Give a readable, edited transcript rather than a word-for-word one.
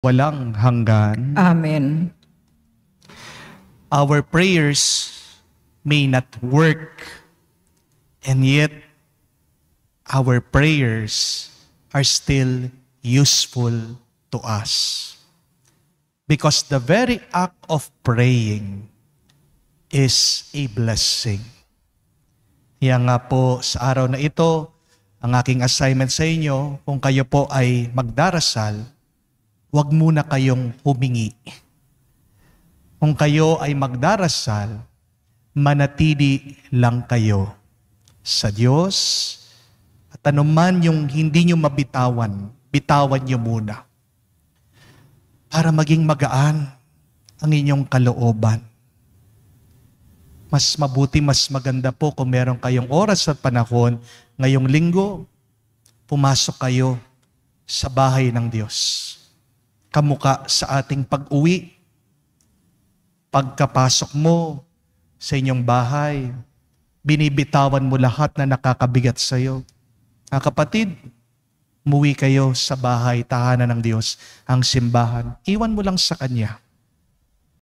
walang hanggan. Amen. Our prayers may not work, and yet our prayers are still useful to us. Because the very act of praying is a blessing. Kaya nga po sa araw na ito, ang aking assignment sa inyo, kung kayo po ay magdarasal, huwag muna kayong humingi. Kung kayo ay magdarasal, manatili lang kayo sa Diyos. At anuman yung hindi nyo mabitawan, bitawan nyo muna. Para maging magaan ang inyong kalooban. Mas mabuti, mas maganda po kung meron kayong oras at panahon ngayong linggo, pumasok kayo sa bahay ng Diyos. Kamuka sa ating pag-uwi, pagkapasok mo sa inyong bahay, binibitawan mo lahat na nakakabigat sa iyo. Mga kapatid, umuwi kayo sa bahay, tahanan ng Diyos, ang simbahan. Iwan mo lang sa Kanya